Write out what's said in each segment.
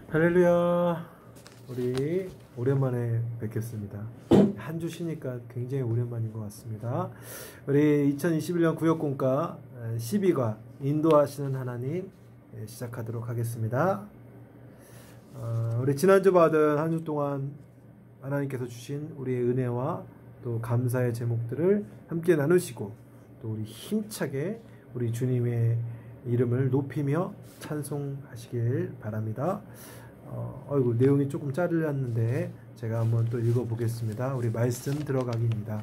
할렐루야. 우리 오랜만에 뵙겠습니다. 한 주 쉬니까 굉장히 오랜만인 것 같습니다. 우리 2021년 구역공과 12과 인도하시는 하나님 시작하도록 하겠습니다. 우리 지난주 받은 한 주 동안 하나님께서 주신 우리의 은혜와 또 감사의 제목들을 함께 나누시고 또 우리 힘차게 우리 주님의 이름을 높이며 찬송하시길 바랍니다. 내용이 조금 잘렸는데 제가 한번 또 읽어보겠습니다. 우리 말씀 들어가기입니다.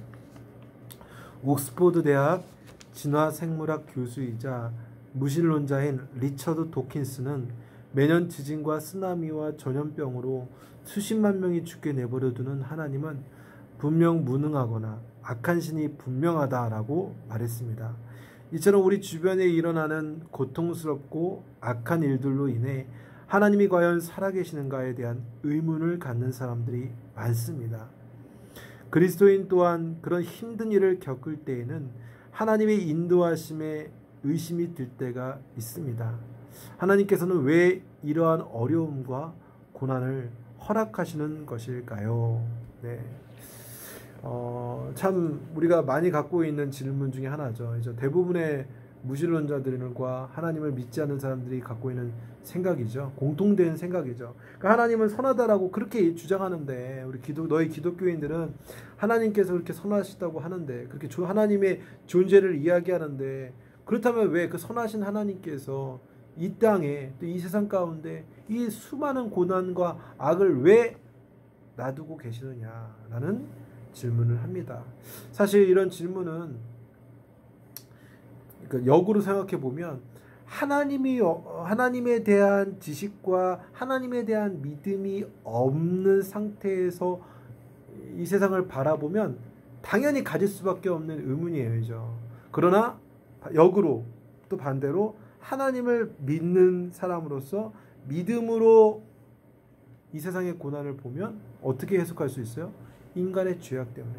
옥스포드 대학 진화생물학 교수이자 무신론자인 리처드 도킨스는 매년 지진과 쓰나미와 전염병으로 수십만 명이 죽게 내버려두는 하나님은 분명 무능하거나 악한 신이 분명하다라고 말했습니다. 이처럼 우리 주변에 일어나는 고통스럽고 악한 일들로 인해 하나님이 과연 살아계시는가에 대한 의문을 갖는 사람들이 많습니다. 그리스도인 또한 그런 힘든 일을 겪을 때에는 하나님의 인도하심에 의심이 들 때가 있습니다. 하나님께서는 왜 이러한 어려움과 고난을 허락하시는 것일까요? 참 우리가 많이 갖고 있는 질문 중에 하나죠. 대부분의 무신론자들과 하나님을 믿지 않는 사람들이 갖고 있는 생각이죠. 공통된 생각이죠. 그러니까 하나님은 선하다라고 그렇게 주장하는데 너희 기독교인들은 하나님께서 그렇게 선하시다고 하는데 그렇게 하나님의 존재를 이야기하는데 그렇다면 왜 그 선하신 하나님께서 이 땅에 또 이 세상 가운데 이 수많은 고난과 악을 왜 놔두고 계시느냐라는 질문을 합니다. 사실 이런 질문은 역으로 생각해 보면 하나님에 대한 지식과 하나님에 대한 믿음이 없는 상태에서 이 세상을 바라보면 당연히 가질 수밖에 없는 의문이에요. 그러나 역으로 또 반대로 하나님을 믿는 사람으로서 믿음으로 이 세상의 고난을 보면 어떻게 해석할 수 있어요? 인간의 죄악 때문에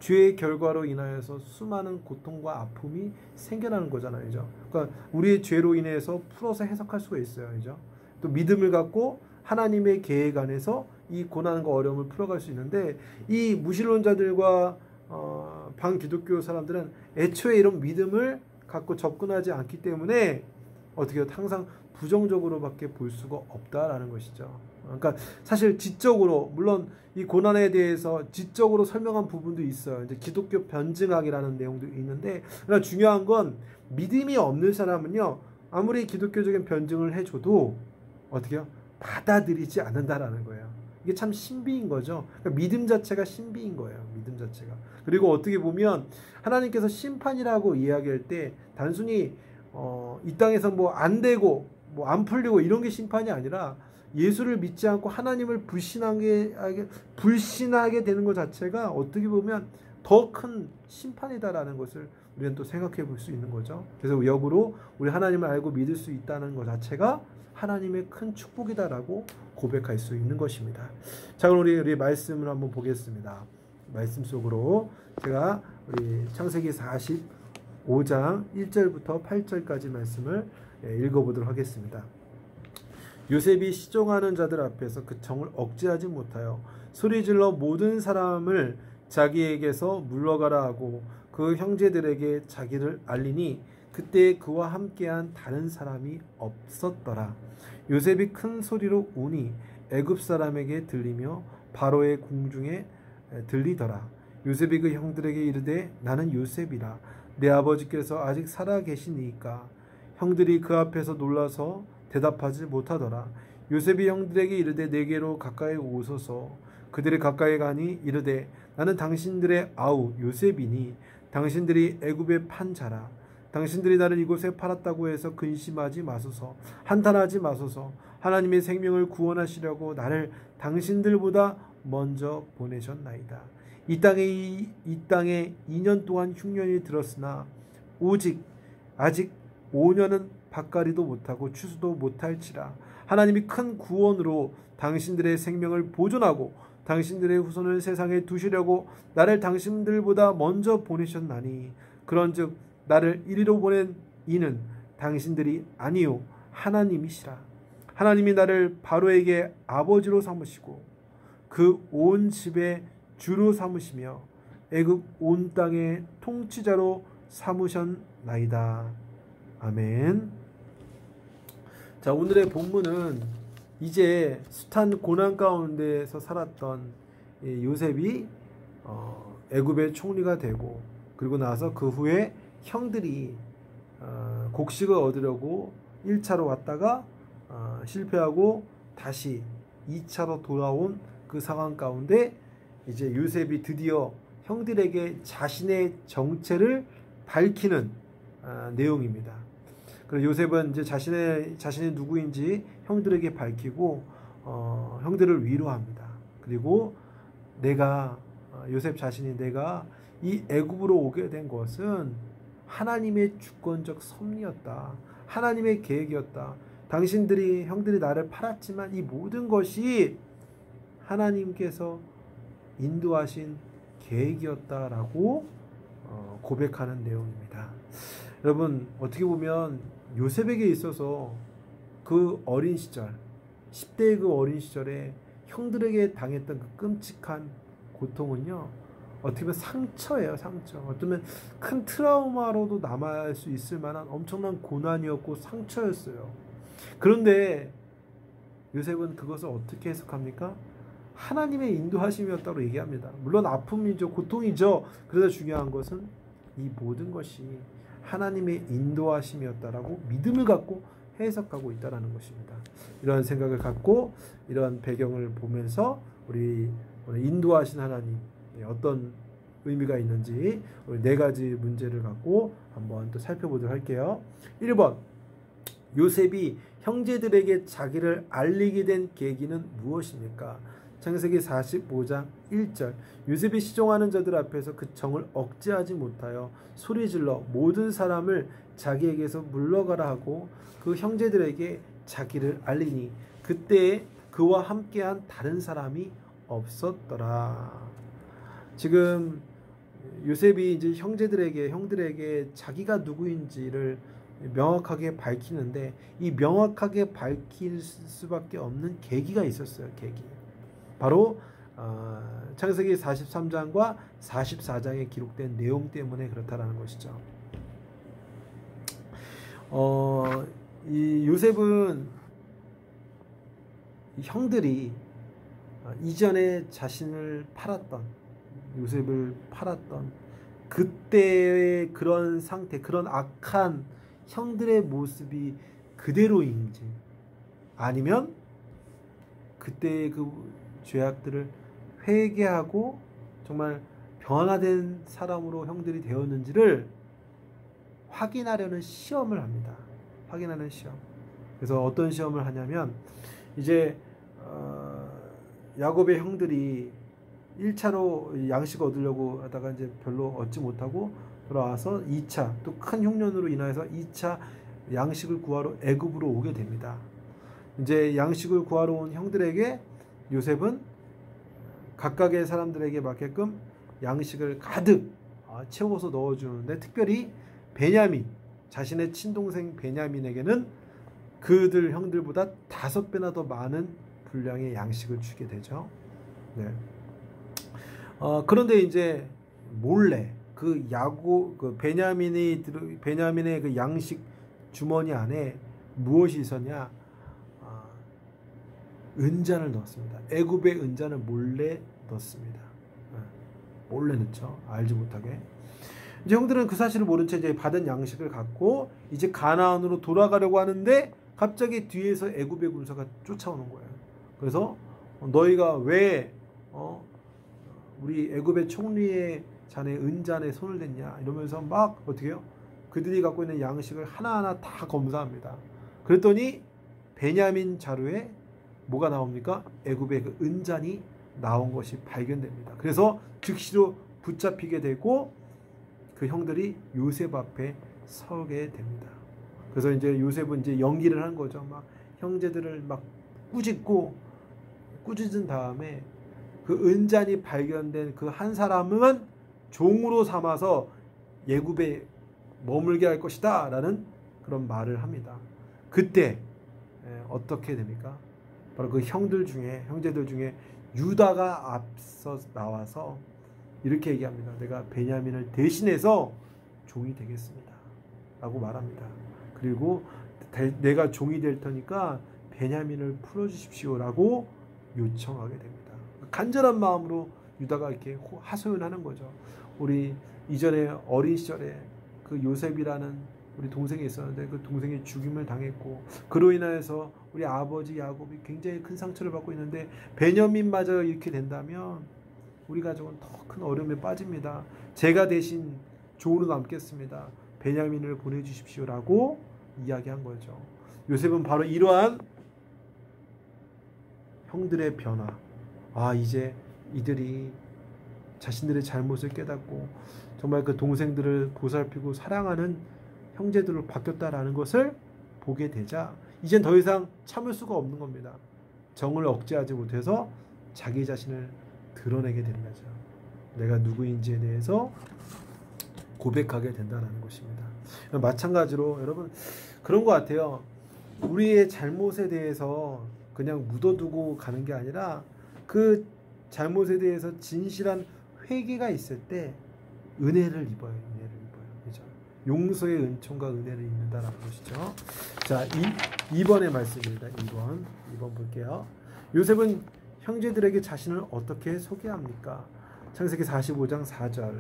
죄의 결과로 인하여서 수많은 고통과 아픔이 생겨나는 거잖아요. 그러니까 우리의 죄로 인해서 풀어서 해석할 수가 있어요. 또 믿음을 갖고 하나님의 계획 안에서 이 고난과 어려움을 풀어갈 수 있는데 이 무신론자들과 반기독교 사람들은 애초에 이런 믿음을 갖고 접근하지 않기 때문에 어떻게 해요? 항상 부정적으로밖에 볼 수가 없다라는 것이죠. 그러니까 사실 지적으로 물론 이 고난에 대해서 지적으로 설명한 부분도 있어요. 기독교 변증학이라는 내용도 있는데 그러나 중요한 건 믿음이 없는 사람은요 아무리 기독교적인 변증을 해줘도 어떻게 해요? 받아들이지 않는다라는 거예요. 이게 참 신비인 거죠. 그러니까 믿음 자체가 신비인 거예요. 믿음 자체가. 그리고 어떻게 보면 하나님께서 심판이라고 이야기할 때 단순히 이 땅에서 안 되고 안 풀리고 이런 게 심판이 아니라 예수를 믿지 않고 하나님을 불신하게 되는 것 자체가 어떻게 보면 더 큰 심판이다라는 것을 우리는 또 생각해 볼 수 있는 거죠. 그래서 역으로 우리 하나님을 알고 믿을 수 있다는 것 자체가 하나님의 큰 축복이다라고 고백할 수 있는 것입니다. 자, 그럼 우리 말씀을 한번 보겠습니다. 말씀 속으로 제가 우리 창세기 45장 1절부터 8절까지 말씀을 읽어보도록 하겠습니다. 요셉이 시종하는 자들 앞에서 그 정을 억제하지 못하여 소리질러 모든 사람을 자기에게서 물러가라 하고 그 형제들에게 자기를 알리니 그때 그와 함께한 다른 사람이 없었더라. 요셉이 큰 소리로 우니 애굽 사람에게 들리며 바로의 궁중에 들리더라. 요셉이 그 형들에게 이르되 나는 요셉이라. 내 아버지께서 아직 살아 계시니까. 형들이 그 앞에서 놀라서 대답하지 못하더라. 요셉이 형들에게 이르되 내게로 가까이 오소서. 그들이 가까이 가니 이르되 나는 당신들의 아우 요셉이니 당신들이 애굽에 판 자라. 당신들이 나를 이곳에 팔았다고 해서 근심하지 마소서. 한탄하지 마소서. 하나님의 생명을 구원하시려고 나를 당신들보다 먼저 보내셨나이다. 이 땅에 2년 동안 흉년이 들었으나 오직 아직 5년은 밭가리도 못하고 추수도 못할지라. 하나님이 큰 구원으로 당신들의 생명을 보존하고 당신들의 후손을 세상에 두시려고 나를 당신들보다 먼저 보내셨나니 그런즉 나를 이리로 보낸 이는 당신들이 아니요 하나님이시라. 하나님이 나를 바로에게 아버지로 삼으시고 그 온 집의 주로 삼으시며 애굽 온 땅의 통치자로 삼으셨나이다. 아멘. 자, 오늘의 본문은 이제 숱한 고난 가운데서 살았던 요셉이 애굽의 총리가 되고, 그리고 나서 그 후에 형들이 곡식을 얻으려고 1차로 왔다가 실패하고 다시 2차로 돌아온 그 상황 가운데 이제 요셉이 드디어 형들에게 자신의 정체를 밝히는 내용입니다. 그래서 요셉은 이제 자신이 누구인지 형들에게 밝히고 형들을 위로합니다. 그리고 요셉 자신이 내가 이 애굽으로 오게 된 것은 하나님의 주권적 섭리였다. 하나님의 계획이었다. 형들이 나를 팔았지만 이 모든 것이 하나님께서 인도하신 계획이었다라고 고백하는 내용입니다. 여러분, 어떻게 보면 요셉에게 있어서 그 어린 시절, 10대의 그 어린 시절에 형들에게 당했던 그 끔찍한 고통은요, 어떻게 보면 상처예요, 상처. 어쩌면 큰 트라우마로도 남을 수 있을 만한 엄청난 고난이었고 상처였어요. 그런데 요셉은 그것을 어떻게 해석합니까? 하나님의 인도하심이었다고 얘기합니다. 물론 아픔이죠, 고통이죠. 그래서 중요한 것은 이 모든 것이 하나님의 인도하심이었다라고 믿음을 갖고 해석하고 있다는 것입니다. 이런 생각을 갖고 이런 배경을 보면서 우리 인도하신 하나님 어떤 의미가 있는지 우리 4가지 문제를 갖고 한번 또 살펴보도록 할게요. 1번, 요셉이 형제들에게 자기를 알리게 된 계기는 무엇입니까? 창세기 45장 1절, 요셉이 시종하는 자들 앞에서 그 정을 억제하지 못하여 소리질러 모든 사람을 자기에게서 물러가라 하고 그 형제들에게 자기를 알리니 그때에 그와 함께한 다른 사람이 없었더라. 지금 요셉이 이제 형들에게 자기가 누구인지를 명확하게 밝히는데, 이 명확하게 밝힐 수밖에 없는 계기가 있었어요. 계기. 바로 창세기 43장과 44장에 기록된 내용 때문에 그렇다라는 것이죠. 이 요셉은 형들이 이전에 자신을 요셉을 팔았던 그때의 그런 상태, 그런 악한 형들의 모습이 그대로인지, 아니면 그때의 그 죄악들을 회개하고 정말 변화된 사람으로 형들이 되었는지를 확인하려는 시험을 합니다. 확인하는 시험. 그래서 어떤 시험을 하냐면, 이제 야곱의 형들이 1차로 양식 얻으려고 하다가 이제 별로 얻지 못하고 돌아와서 2차, 또 큰 흉년으로 인하여서 2차 양식을 구하러 애굽으로 오게 됩니다. 이제 양식을 구하러 온 형들에게 요셉은 각각의 사람들에게 맞게끔 양식을 가득 채워서 넣어주는데, 특별히 자신의 친동생 베냐민에게는 그들 형들보다 5배나 더 많은 분량의 양식을 주게 되죠. 네. 그런데 이제 몰래 베냐민의 그 양식 주머니 안에 무엇이 있었냐? 은잔을 넣었습니다. 애굽의 은잔을 몰래 넣습니다. 몰래 넣죠. 알지 못하게. 이제 형들은 그 사실을 모른 채 이제 받은 양식을 갖고 이제 가나안으로 돌아가려고 하는데, 갑자기 뒤에서 애굽의 군사가 쫓아오는 거예요. 그래서 너희가 왜 우리 애굽의 총리의 자네 은잔에 손을 댔냐 이러면서 막 어떻게 해요? 그들이 갖고 있는 양식을 하나하나 다 검사합니다. 그랬더니 베냐민 자루에 뭐가 나옵니까? 애굽의 그 은잔이 나온 것이 발견됩니다. 그래서 즉시로 붙잡히게 되고 그 형들이 요셉 앞에 서게 됩니다. 그래서 이제 요셉은 이제 연기를 한 거죠. 막 형제들을 막 꾸짖은 다음에 그 은잔이 발견된 그 한 사람은 종으로 삼아서 애굽에 머물게 할 것이다 라는 그런 말을 합니다. 그때 어떻게 됩니까? 바로 그 형제들 중에 유다가 앞서 나와서 이렇게 얘기합니다. 내가 베냐민을 대신해서 종이 되겠습니다. 라고 말합니다. 그리고 내가 종이 될 테니까 베냐민을 풀어주십시오. 라고 요청하게 됩니다. 간절한 마음으로 유다가 이렇게 하소연하는 거죠. 우리 이전에 어린 시절에 그 요셉이라는 우리 동생이 있었는데 그 동생이 죽임을 당했고 그로 인하여서 우리 아버지 야곱이 굉장히 큰 상처를 받고 있는데 베냐민마저 이렇게 된다면 우리 가족은 더 큰 어려움에 빠집니다. 제가 대신 종으로 남겠습니다. 베냐민을 보내주십시오라고 이야기한 거죠. 요셉은 바로 이러한 형들의 변화, 이제 이들이 자신들의 잘못을 깨닫고 정말 그 동생들을 보살피고 사랑하는 형제들로 바뀌었다라는 것을 보게 되자 이젠 더 이상 참을 수가 없는 겁니다. 정을 억제하지 못해서 자기 자신을 드러내게 되는 거죠. 내가 누구인지에 대해서 고백하게 된다는 것입니다. 마찬가지로 여러분 그런 것 같아요. 우리의 잘못에 대해서 그냥 묻어두고 가는 게 아니라 그 잘못에 대해서 진실한 회개가 있을 때 은혜를 입어요. 그렇죠? 용서의 은총과 은혜를 입는다라는 것이죠. 자, 2번의 말씀입니다. 2번 볼게요. 요셉은 형제들에게 자신을 어떻게 소개합니까? 창세기 45장 4절.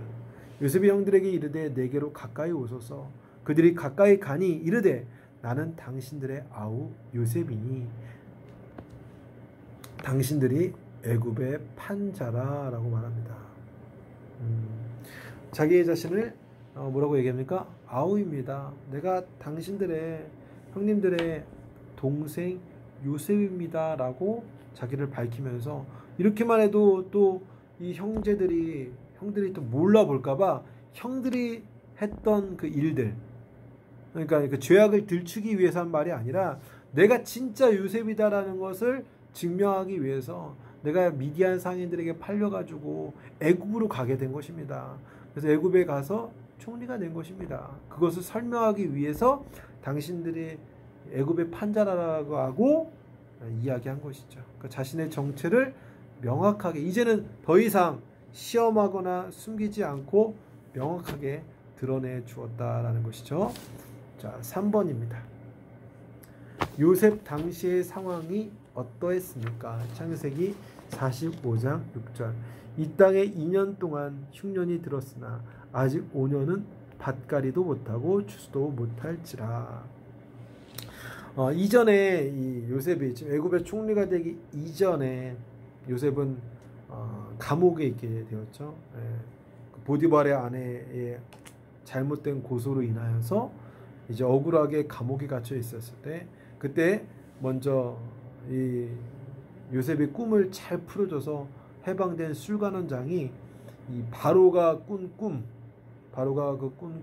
요셉이 형들에게 이르되 내게로 가까이 오소서. 그들이 가까이 가니 이르되 나는 당신들의 아우 요셉이니 당신들이 애굽의 판자라 라고 말합니다. 자기의 자신을 뭐라고 얘기합니까? 아우입니다. 내가 당신들의 형님들의 동생 요셉입니다 라고 자기를 밝히면서 이렇게만 해도 또 이 형들이 또 몰라볼까봐 형들이 했던 그 일들, 그러니까 그 죄악을 들추기 위해서 한 말이 아니라 내가 진짜 요셉이다라는 것을 증명하기 위해서 내가 미디안 상인들에게 팔려가지고 애굽으로 가게 된 것입니다. 그래서 애굽에 가서 총리가 된 것입니다. 그것을 설명하기 위해서 당신들이 애굽의 판자라고 하고 이야기한 것이죠. 그러니까 자신의 정체를 명확하게 이제는 더 이상 시험하거나 숨기지 않고 명확하게 드러내 주었다라는 것이죠. 자, 3번입니다. 요셉 당시의 상황이 어떠했습니까? 창세기 45장 6절. 이 땅에 2년 동안 흉년이 들었으나 아직 5년은 밭갈이도 못하고 추수도 못할지라. 이전에 이 요셉이 지금 애굽의 총리가 되기 이전에 요셉은 감옥에 있게 되었죠. 보디발의 아내의 잘못된 고소로 인하여서 이제 억울하게 감옥에 갇혀 있었을 때 그때 먼저 이 요셉의 꿈을 잘 풀어줘서 해방된 술관원장이 이 바로가 그 꾼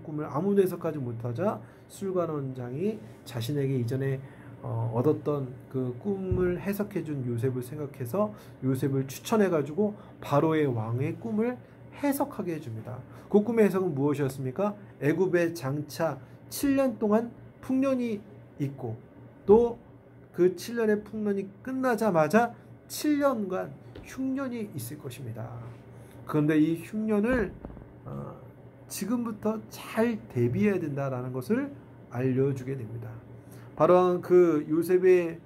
꿈을 아무도 해석하지 못하자 술관원장이 자신에게 이전에 얻었던 그 꿈을 해석해준 요셉을 생각해서 요셉을 추천해가지고 바로의 왕의 꿈을 해석하게 해줍니다. 그 꿈의 해석은 무엇이었습니까? 애굽에 장차 7년 동안 풍년이 있고 또 그 7년의 풍년이 끝나자마자 7년간 흉년이 있을 것입니다. 그런데 이 흉년을 지금부터 잘 대비해야 된다라는 것을 알려주게 됩니다. 바로 그 요셉의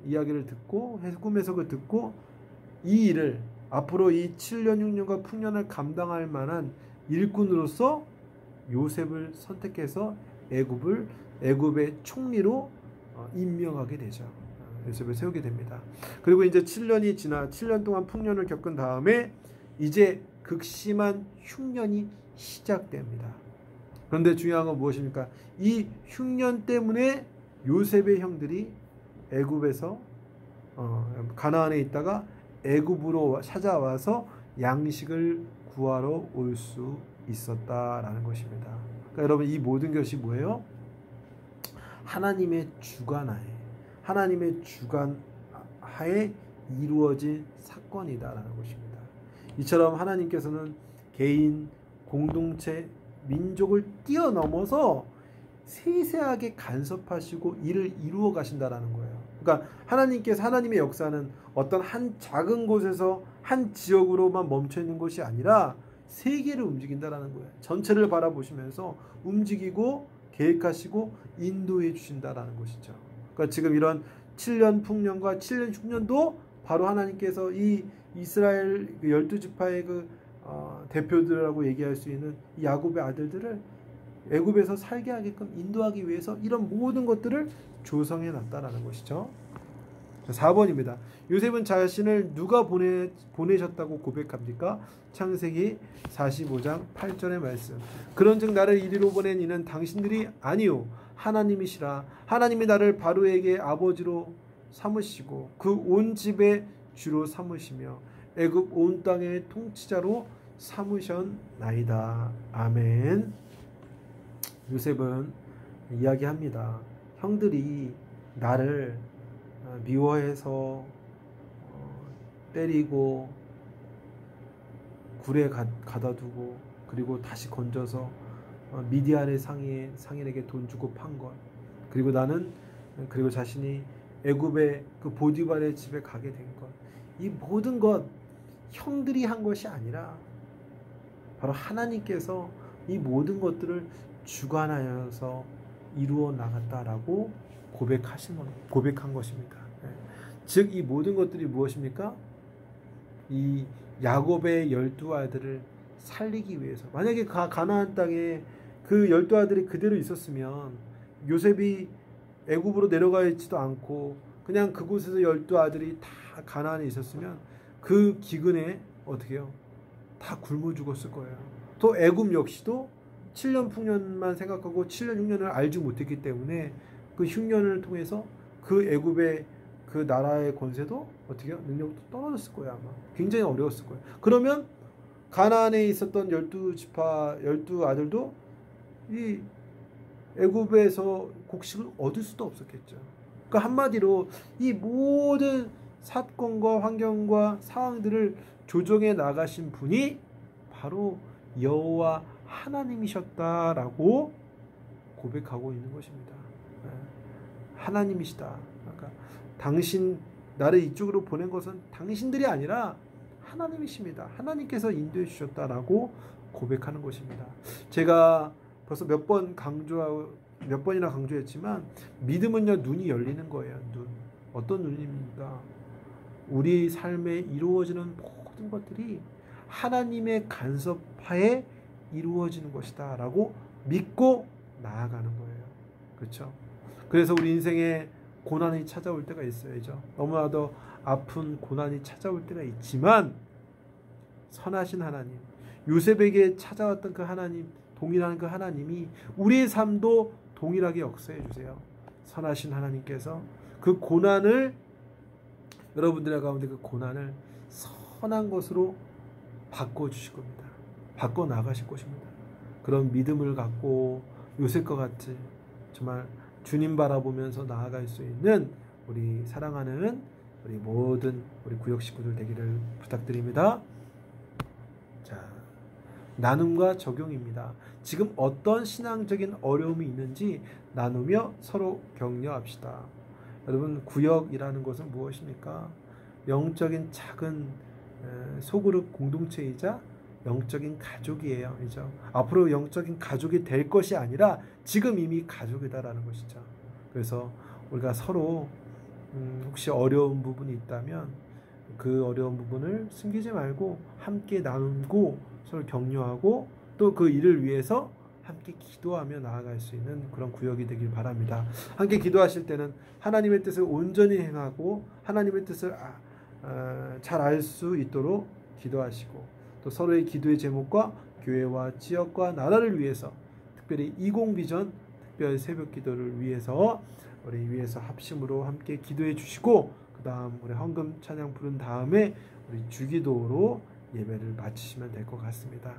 이야기를 듣고 꿈 해석을 듣고 이 일을 앞으로 이 7년 6년과 풍년을 감당할 만한 일꾼으로서 요셉을 선택해서 애굽의 총리로 임명하게 되죠. 요셉을 세우게 됩니다. 그리고 이제 7년이 지나 7년 동안 풍년을 겪은 다음에 이제 극심한 흉년이 시작됩니다. 그런데 중요한 건 무엇입니까? 이 흉년 때문에 요셉의 형들이 애굽에서 가나안에 있다가 애굽으로 찾아와서 양식을 구하러 올 수 있었다라는 것입니다. 그러니까 여러분 이 모든 것이 뭐예요? 하나님의 주관하에 이루어진 사건이다라는 것입니다. 이처럼 하나님께서는 개인, 공동체, 민족을 뛰어넘어서 세세하게 간섭하시고 일을 이루어 가신다라는 거예요. 그러니까 하나님의 역사는 어떤 한 작은 곳에서 한 지역으로만 멈춰 있는 것이 아니라 세계를 움직인다라는 거예요. 전체를 바라보시면서 움직이고 계획하시고 인도해 주신다라는 것이죠. 그러니까 지금 이런 7년 풍년과 7년 흉년도 바로 하나님께서 이 이스라엘 12지파의 대표들이라고 얘기할 수 있는 이 야곱의 아들들을 애굽에서 살게 하게끔 인도하기 위해서 이런 모든 것들을 조성해 놨다라는 것이죠. 4번입니다. 요셉은 자신을 누가 보내셨다고 고백합니까? 창세기 45장 8절의 말씀. 그런즉 나를 이리로 보낸 이는 당신들이 아니요 하나님이시라. 하나님이 나를 바로에게 아버지로 삼으시고 그 온 집의 주로 삼으시며 애굽 온 땅의 통치자로 삼으셨나이다. 아멘. 요셉은 이야기합니다. 형들이 나를 미워해서 때리고 굴에 가다 두고 그리고 다시 건져서 미디안의 상인에게 돈 주고 판 것, 그리고 자신이 애굽의 그 보디발의 집에 가게 된 것, 이 모든 것 형들이 한 것이 아니라 바로 하나님께서 이 모든 것들을 주관하여서 이루어 나갔다라고 고백한 것입니다. 즉 이 모든 것들이 무엇입니까? 이 야곱의 12아들을 살리기 위해서. 만약에 가나안 땅에 그 12아들이 그대로 있었으면 요셉이 애굽으로 내려가 있지도 않고 그냥 그곳에서 12아들이 다 가나안에 있었으면 그 기근에 어떻게 해요? 다 굶어 죽었을 거예요. 또 애굽 역시도 7년 풍년만 생각하고 7년 흉년을 알지 못했기 때문에 그 흉년을 통해서 그 애굽의 그 나라의 권세도 어떻게 해요? 능력도 떨어졌을 거예요. 아마 굉장히 어려웠을 거예요. 그러면 가나안에 있었던 12지파 12아들도 이 애굽에서 곡식을 얻을 수도 없었겠죠. 그러니까 한마디로 이 모든 사건과 환경과 상황들을 조정해 나가신 분이 바로 여호와 하나님이셨다라고 고백하고 있는 것입니다. 하나님이시다. 그러니까 나를 이쪽으로 보낸 것은 당신들이 아니라 하나님이십니다. 하나님께서 인도해 주셨다라고 고백하는 것입니다. 제가 벌써 몇 번이나 강조했지만 믿음은요 눈이 열리는 거예요. 어떤 눈입니까? 우리 삶에 이루어지는 모든 것들이 하나님의 간섭하에 이루어지는 것이다 라고 믿고 나아가는 거예요. 그렇죠? 그래서 우리 인생에 고난이 찾아올 때가 있어야죠. 너무나도 아픈 고난이 찾아올 때가 있지만 선하신 하나님, 요셉에게 찾아왔던 그 하나님, 동일한 그 하나님이 우리의 삶도 동일하게 역사해 주세요. 선하신 하나님께서 그 고난을, 여러분들의 가운데 그 고난을 선한 것으로 바꿔주실 겁니다. 바꿔 나가실 것입니다. 그런 믿음을 갖고 요셉과 같이 정말 주님 바라보면서 나아갈 수 있는 우리 사랑하는 우리 모든 우리 구역 식구들 되기를 부탁드립니다. 자, 나눔과 적용입니다. 지금 어떤 신앙적인 어려움이 있는지 나누며 서로 격려합시다. 여러분, 구역이라는 것은 무엇입니까? 영적인 작은 소그룹 공동체이자 영적인 가족이에요. 그죠? 앞으로 영적인 가족이 될 것이 아니라 지금 이미 가족이다라는 것이죠. 그래서 우리가 서로 혹시 어려운 부분이 있다면 그 어려운 부분을 숨기지 말고 함께 나누고 서로 격려하고 또 그 일을 위해서 함께 기도하며 나아갈 수 있는 그런 구역이 되길 바랍니다. 함께 기도하실 때는 하나님의 뜻을 온전히 행하고 하나님의 뜻을 잘 알 수 있도록 기도하시고 또 서로의 기도의 제목과 교회와 지역과 나라를 위해서 특별히 20비전 특별 새벽 기도를 위해서 우리 위해서 합심으로 함께 기도해 주시고 그 다음 우리 헌금 찬양 부른 다음에 우리 주기도로 예배를 마치시면 될 것 같습니다.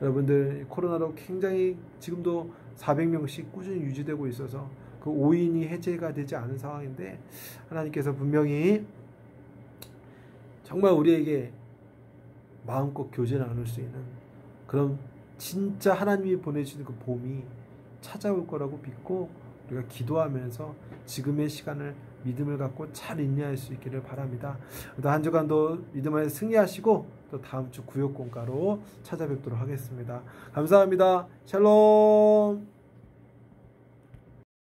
여러분들 코로나로 굉장히 지금도 400명씩 꾸준히 유지되고 있어서 그 5인이 해제가 되지 않은 상황인데 하나님께서 분명히 정말 우리에게 마음껏 교제 나눌 수 있는 그런 진짜 하나님이 보내주시는 그 봄이 찾아올 거라고 믿고 우리가 기도하면서 지금의 시간을 믿음을 갖고 잘 인내할 수 있기를 바랍니다. 또 한 주간도 믿음을 승리하시고 또 다음 주 구역공가로 찾아뵙도록 하겠습니다. 감사합니다. 샬롬.